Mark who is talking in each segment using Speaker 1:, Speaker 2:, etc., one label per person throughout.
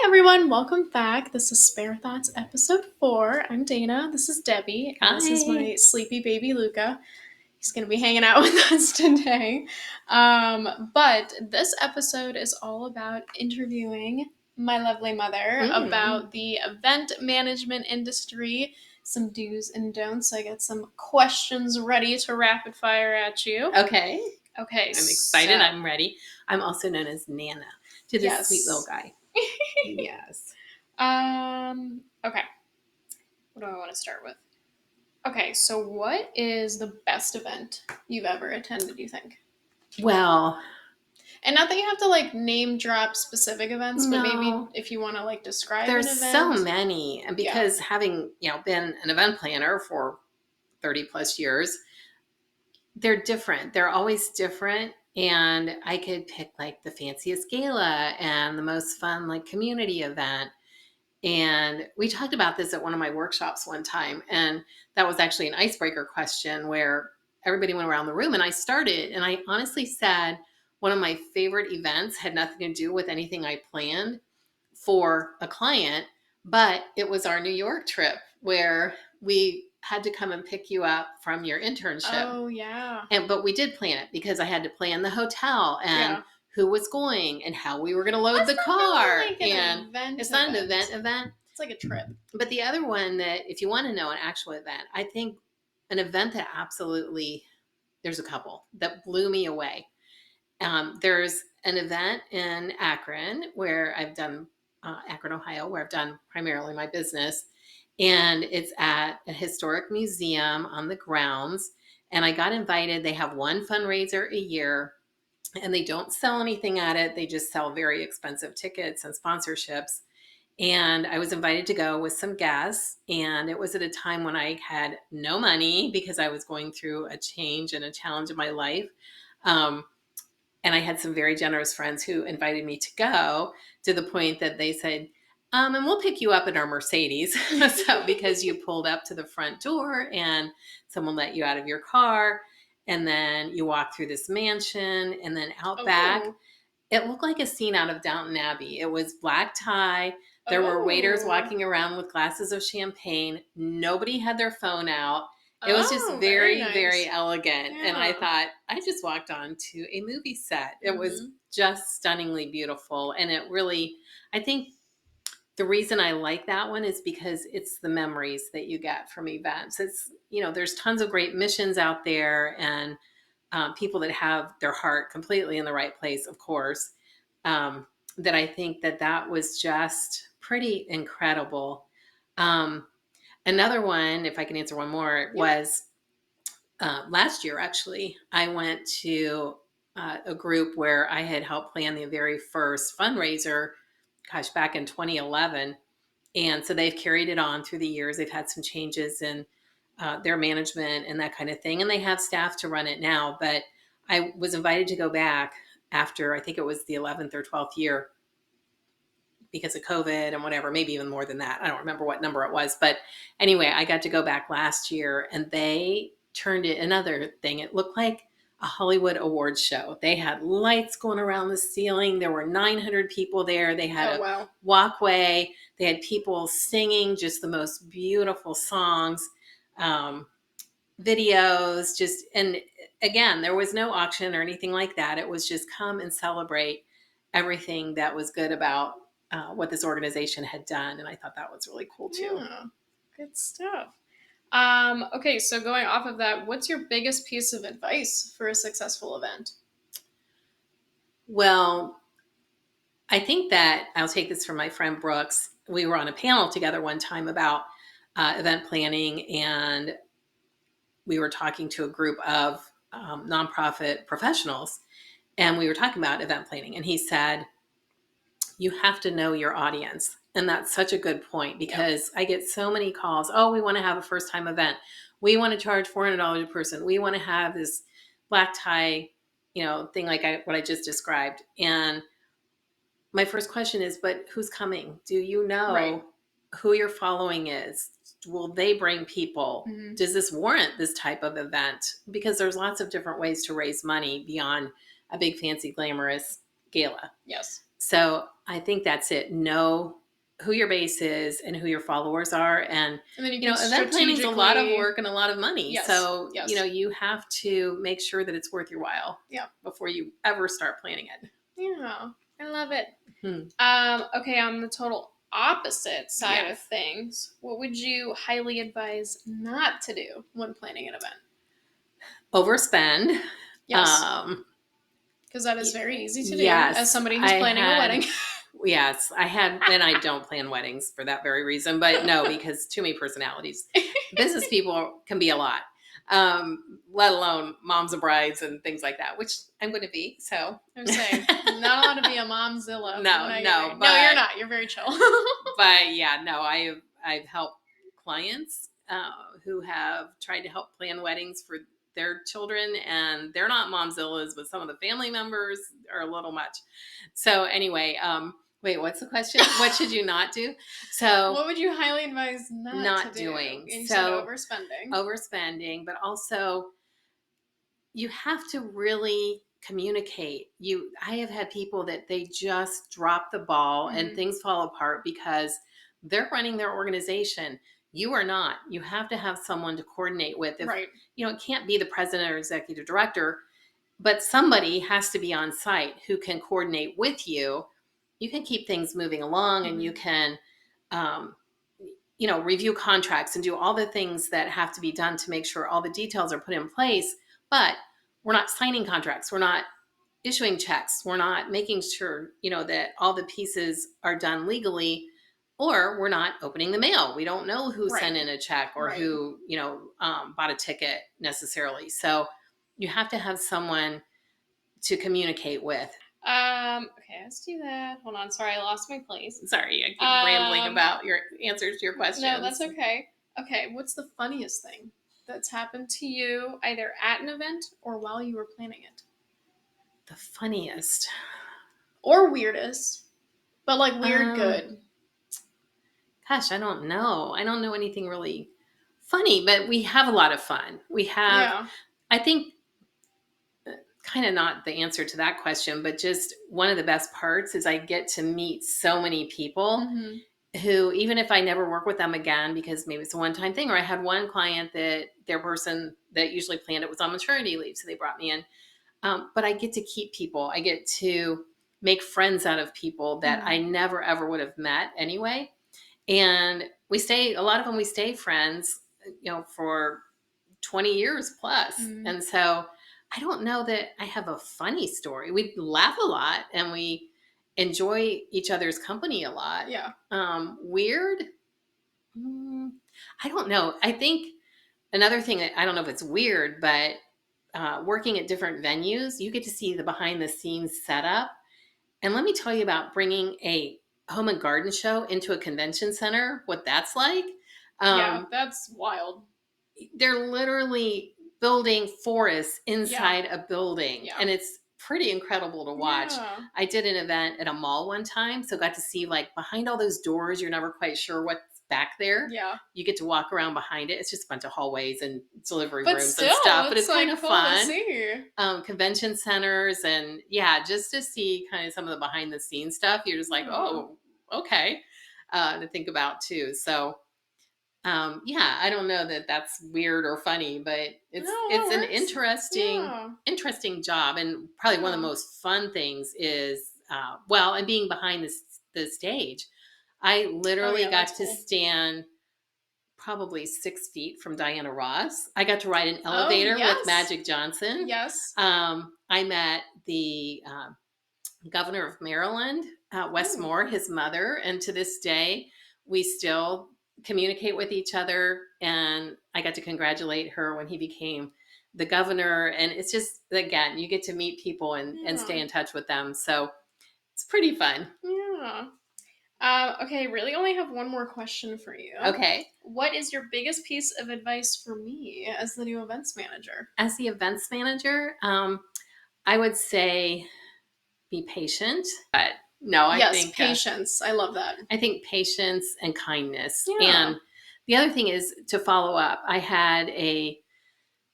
Speaker 1: everyone, welcome back. This is Spare Thoughts episode 4. I'm Dana. This is Debbie. And this is my sleepy baby Luca. He's going to be hanging out with us today. But this episode is all about interviewing my lovely mother about the event management industry, some do's and don'ts. I got some questions ready to rapid fire at you.
Speaker 2: Okay.
Speaker 1: I'm
Speaker 2: excited. I'm ready. I'm also known as Nana to this sweet little guy. Yes.
Speaker 1: Okay. What do I want to start with? Okay, so what is the best event you've ever attended, you think?
Speaker 2: Well,
Speaker 1: and not that you have to name drop specific events, but maybe if you want to describe an event.
Speaker 2: There's so many, and because having been an event planner for 30 plus years, they're different. They're always different. And I could pick the fanciest gala and the most fun community event. And we talked about this at one of my workshops one time. And that was actually an icebreaker question where everybody went around the room and I started. And I honestly said one of my favorite events had nothing to do with anything I planned for a client, but it was our New York trip where we had to come and pick you up from your internship.
Speaker 1: Oh, yeah.
Speaker 2: But we did plan it because I had to plan the hotel and who was going and how we were going to load the car.
Speaker 1: And
Speaker 2: it's not an event.
Speaker 1: It's like a trip.
Speaker 2: But the other one that, if you want to know an actual event, I think an event that absolutely, there's a couple that blew me away. There's an event in Akron where I've done, Akron, Ohio, where I've done primarily my business. And it's at a historic museum on the grounds. And I got invited. They have one fundraiser a year and they don't sell anything at it. They just sell very expensive tickets and sponsorships. And I was invited to go with some guests. And it was at a time when I had no money because I was going through a change and a challenge in my life. And I had some very generous friends who invited me to go, to the point that they said, and we'll pick you up in our Mercedes. So because you pulled up to the front door and someone let you out of your car, and then you walk through this mansion and then out back. It looked like a scene out of Downton Abbey. It was black tie. There were waiters walking around with glasses of champagne. Nobody had their phone out. It was just very, very elegant. Yeah. And I thought, I just walked on to a movie set. It was just stunningly beautiful. And it really, I think the reason I like that one is because it's the memories that you get from events. It's, there's tons of great missions out there and people that have their heart completely in the right place, of course, that I think that was just pretty incredible. Another one, if I can answer one more, was last year, actually. I went to a group where I had helped plan the very first fundraiser, back in 2011. And so they've carried it on through the years. They've had some changes in their management and that kind of thing. And they have staff to run it now. But I was invited to go back after, I think it was the 11th or 12th year, because of COVID and whatever, maybe even more than that. I don't remember what number it was. But anyway, I got to go back last year and they turned it another thing. It looked like a Hollywood awards show. They had lights going around the ceiling. There were 900 people there. They had a walkway. They had people singing just the most beautiful songs, videos, and again, there was no auction or anything like that. It was just come and celebrate everything that was good about what this organization had done. And I thought that was really cool too.
Speaker 1: Yeah, good stuff. Okay, so going off of that, what's your biggest piece of advice for a successful event?
Speaker 2: Well, I think that I'll take this from my friend Brooks. We were on a panel together one time about event planning, and we were talking to a group of nonprofit professionals, and we were talking about event planning. And he said, you have to know your audience. And that's such a good point, because I get so many calls. Oh, we want to have a first time event. We want to charge $400 a person. We want to have this black tie, thing like what I just described. And my first question is, but who's coming? Do you know who your following is? Will they bring people? Mm-hmm. Does this warrant this type of event? Because there's lots of different ways to raise money beyond a big, fancy, glamorous gala.
Speaker 1: Yes.
Speaker 2: So I think that's it. Know who your base is and who your followers are. And,
Speaker 1: And then you
Speaker 2: you know,
Speaker 1: can
Speaker 2: event planning is a lot of
Speaker 1: strategically.
Speaker 2: work and a lot of money.
Speaker 1: Yes,
Speaker 2: So,
Speaker 1: yes.
Speaker 2: you know, you have to make sure that it's worth your while before you ever start planning it.
Speaker 1: Yeah, I love it.
Speaker 2: Hmm.
Speaker 1: Okay, on the total opposite side of things, what would you highly advise not to do when planning an event?
Speaker 2: Overspend.
Speaker 1: Yes. Because that is very easy to do as somebody who's planning a wedding.
Speaker 2: Yes, I had, and I don't plan weddings for that very reason, but no, because too many personalities. Business people can be a lot, let alone moms of brides and things like that, which I'm going to be. So
Speaker 1: I'm saying, not allowed to be a momzilla.
Speaker 2: No,
Speaker 1: you're not. You're very chill.
Speaker 2: But yeah, no, I've helped clients who have tried to help plan weddings for their children, and they're not momzillas, but some of the family members are a little much. So anyway, wait, what's the question? What should you not do? So
Speaker 1: what would you highly advise not to
Speaker 2: doing?
Speaker 1: Do? And you
Speaker 2: so
Speaker 1: said
Speaker 2: overspending, but also you have to really communicate. I have had people that they just drop the ball and things fall apart because they're running their organization. You are not. You have to have someone to coordinate with.
Speaker 1: Right.
Speaker 2: You know, it can't be the president or executive director, but somebody has to be on site who can coordinate with you. You can keep things moving along, and you can, you know, review contracts and do all the things that have to be done to make sure all the details are put in place. But we're not signing contracts. We're not issuing checks. We're not making sure, you know, that all the pieces are done legally, or we're not opening the mail. We don't know who sent in a check or who, you know, bought a ticket necessarily. So you have to have someone to communicate with.
Speaker 1: Okay, let's do that. Hold on. Sorry, I lost my place.
Speaker 2: Sorry, I keep rambling about your answers to your questions.
Speaker 1: No, that's okay. Okay, what's the funniest thing that's happened to you either at an event or while you were planning it?
Speaker 2: The funniest.
Speaker 1: Or weirdest. But like weird good.
Speaker 2: Gosh, I don't know. I don't know anything really funny, but we have a lot of fun. We have, I think, kind of not the answer to that question, but just one of the best parts is I get to meet so many people who, even if I never work with them again, because maybe it's a one-time thing, or I had one client that their person that usually planned it was on maternity leave, so they brought me in. But I get to keep people. I get to make friends out of people that I never, ever would have met anyway. And a lot of them, we stay friends, you know, for 20 years plus. And so I don't know that I have a funny story. We laugh a lot and we enjoy each other's company a lot.
Speaker 1: Yeah.
Speaker 2: Weird? I don't know. I think another thing that I don't know if it's weird, but working at different venues, you get to see the behind the scenes setup. And let me tell you about bringing a home and garden show into a convention center, what that's like.
Speaker 1: Yeah, that's wild.
Speaker 2: They're literally building forests inside a building. And it's pretty incredible to watch. I did an event at a mall one time, so got to see like behind all those doors, you're never quite sure what's back there.
Speaker 1: Yeah.
Speaker 2: You get to walk around behind it. It's just a bunch of hallways and delivery rooms and stuff. But it's
Speaker 1: like
Speaker 2: kind of
Speaker 1: cool
Speaker 2: fun.
Speaker 1: To see.
Speaker 2: Convention centers and just to see kind of some of the behind the scenes stuff. You're just like, oh, okay, to think about too. So I don't know that that's weird or funny, but it's an interesting job. And probably one of the most fun things is, and being behind the stage. I literally got to stand probably 6 feet from Diana Ross. I got to ride an elevator with Magic Johnson.
Speaker 1: Yes.
Speaker 2: I met the governor of Maryland, Wes Moore, his mother. And to this day, we still communicate with each other. And I got to congratulate her when he became the governor. And it's just, again, you get to meet people and stay in touch with them. So it's pretty fun.
Speaker 1: Yeah. Okay, really only have one more question for you.
Speaker 2: Okay.
Speaker 1: What is your biggest piece of advice for me as the new events manager?
Speaker 2: As the events manager, I would say be patient. But no, I think
Speaker 1: patience. I love that.
Speaker 2: I think patience and kindness. Yeah. And the other thing is to follow up. I had a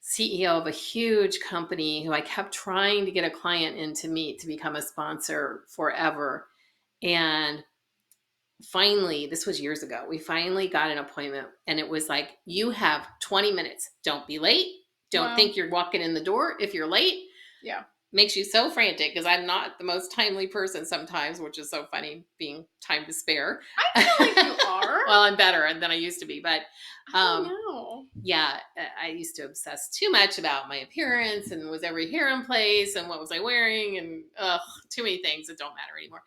Speaker 2: CEO of a huge company who I kept trying to get a client in to meet to become a sponsor forever. And finally, this was years ago, we finally got an appointment, and it was like, you have 20 minutes. Don't be late. Don't
Speaker 1: Wow.
Speaker 2: think you're walking in the door if you're late.
Speaker 1: Yeah.
Speaker 2: Makes you so frantic because I'm not the most timely person sometimes, which is so funny, being time to spare.
Speaker 1: I feel like you are.
Speaker 2: Well, I'm better than I used to be, but
Speaker 1: I don't know.
Speaker 2: yeah, I used to obsess too much about my appearance and was every hair in place and what was I wearing and too many things that don't matter anymore.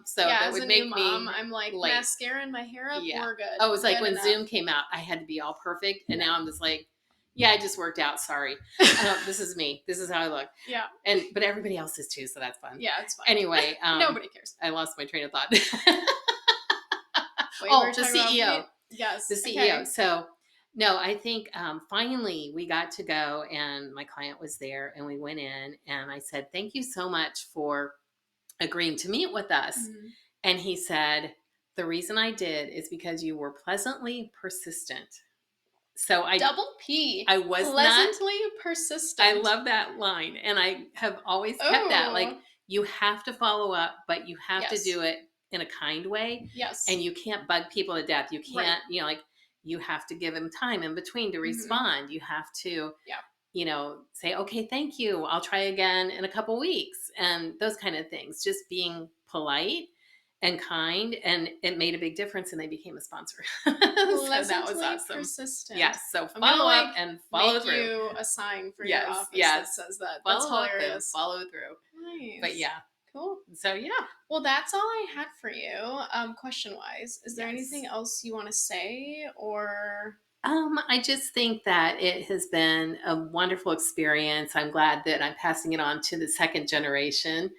Speaker 2: So
Speaker 1: Yeah,
Speaker 2: that
Speaker 1: as
Speaker 2: would
Speaker 1: a
Speaker 2: make
Speaker 1: new mom,
Speaker 2: me
Speaker 1: I'm like,
Speaker 2: late.
Speaker 1: mascara and my hair up,
Speaker 2: Yeah.
Speaker 1: we're good.
Speaker 2: Oh, it was like
Speaker 1: Good
Speaker 2: when
Speaker 1: enough.
Speaker 2: Zoom came out, I had to be all perfect, and now I'm just like, yeah, I just worked out. Sorry, this is me. This is how I look.
Speaker 1: Yeah.
Speaker 2: But everybody else is too, so that's fun.
Speaker 1: Yeah, it's fine.
Speaker 2: Anyway,
Speaker 1: Nobody cares.
Speaker 2: I lost my train of thought.
Speaker 1: Wait,
Speaker 2: Oh,
Speaker 1: we're
Speaker 2: the
Speaker 1: talking about
Speaker 2: CEO.
Speaker 1: weight? Yes.
Speaker 2: The CEO.
Speaker 1: Okay.
Speaker 2: So, no, I think finally we got to go, and my client was there, and we went in, and I said, "Thank you so much for agreeing to meet with us."
Speaker 1: Mhm.
Speaker 2: And he said, "The reason I did is because you were pleasantly persistent." So
Speaker 1: Double P.
Speaker 2: I was
Speaker 1: pleasantly persistent.
Speaker 2: I love that line, and I have always kept that. Like,
Speaker 1: Oh.
Speaker 2: you have to follow up, but you have to
Speaker 1: Yes.
Speaker 2: do it in a kind way.
Speaker 1: Yes.
Speaker 2: And you can't bug people to death. You
Speaker 1: Right.
Speaker 2: can't, like, you have to give them time in between to
Speaker 1: Mhm.
Speaker 2: respond. You have to,
Speaker 1: Yeah.
Speaker 2: say, okay, thank you. I'll try again in a couple weeks, and those kind of things. Just being polite and kind, and it made a big difference, and they became a sponsor. So that was
Speaker 1: Pleasantly
Speaker 2: awesome.
Speaker 1: persistent.
Speaker 2: Yes. So
Speaker 1: I'm gonna,
Speaker 2: follow up
Speaker 1: like,
Speaker 2: and follow
Speaker 1: Make
Speaker 2: through.
Speaker 1: you a sign for
Speaker 2: Yes,
Speaker 1: your office
Speaker 2: yes.
Speaker 1: that says that. That's
Speaker 2: Follow up and
Speaker 1: hilarious.
Speaker 2: follow through.
Speaker 1: Nice.
Speaker 2: But yeah.
Speaker 1: Cool.
Speaker 2: So yeah.
Speaker 1: Well, that's all I had for you. Question wise, is there
Speaker 2: Yes.
Speaker 1: anything else you want to say, or?
Speaker 2: I just think that it has been a wonderful experience. I'm glad that I'm passing it on to the second generation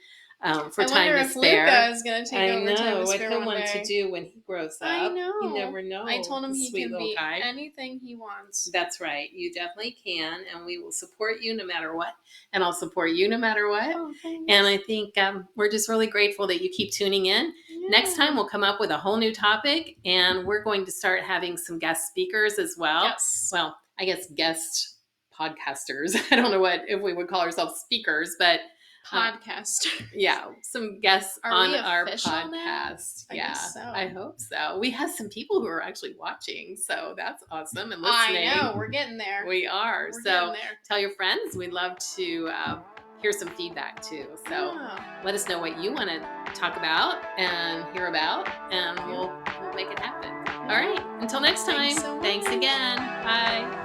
Speaker 2: for
Speaker 1: I
Speaker 2: time
Speaker 1: wonder
Speaker 2: to
Speaker 1: if
Speaker 2: spare.
Speaker 1: Luca is going to take
Speaker 2: I
Speaker 1: over time
Speaker 2: know
Speaker 1: to
Speaker 2: what
Speaker 1: spare
Speaker 2: he'll
Speaker 1: one
Speaker 2: want
Speaker 1: day.
Speaker 2: to do when he grows up.
Speaker 1: I know.
Speaker 2: You never know.
Speaker 1: I told him
Speaker 2: the
Speaker 1: he
Speaker 2: sweet
Speaker 1: can
Speaker 2: little
Speaker 1: be
Speaker 2: guy.
Speaker 1: anything he wants.
Speaker 2: That's right. You definitely can, and we will support you no matter what. And I'll support you no matter what.
Speaker 1: Oh, thanks.
Speaker 2: And I think we're just really grateful that you keep tuning in.
Speaker 1: Yeah.
Speaker 2: Next time, we'll come up with a whole new topic, and we're going to start having some guest speakers as well.
Speaker 1: Yes.
Speaker 2: Well, I guess guest podcasters. I don't know if we would call ourselves speakers, but
Speaker 1: Podcast.
Speaker 2: yeah, some guests
Speaker 1: Are
Speaker 2: on
Speaker 1: we
Speaker 2: our
Speaker 1: official
Speaker 2: podcast.
Speaker 1: now? I
Speaker 2: Yeah,
Speaker 1: guess so.
Speaker 2: I hope so. We have some people who are actually watching, so that's awesome, and
Speaker 1: I
Speaker 2: listening.
Speaker 1: know. We're getting there.
Speaker 2: We are.
Speaker 1: We're
Speaker 2: So
Speaker 1: getting there.
Speaker 2: tell your friends. We'd love to hear some feedback too. So
Speaker 1: Yeah.
Speaker 2: let us know what you want to talk about and hear about, and we'll make it happen. All right. Until next time.
Speaker 1: Thanks so
Speaker 2: Thanks
Speaker 1: much.
Speaker 2: again. Bye.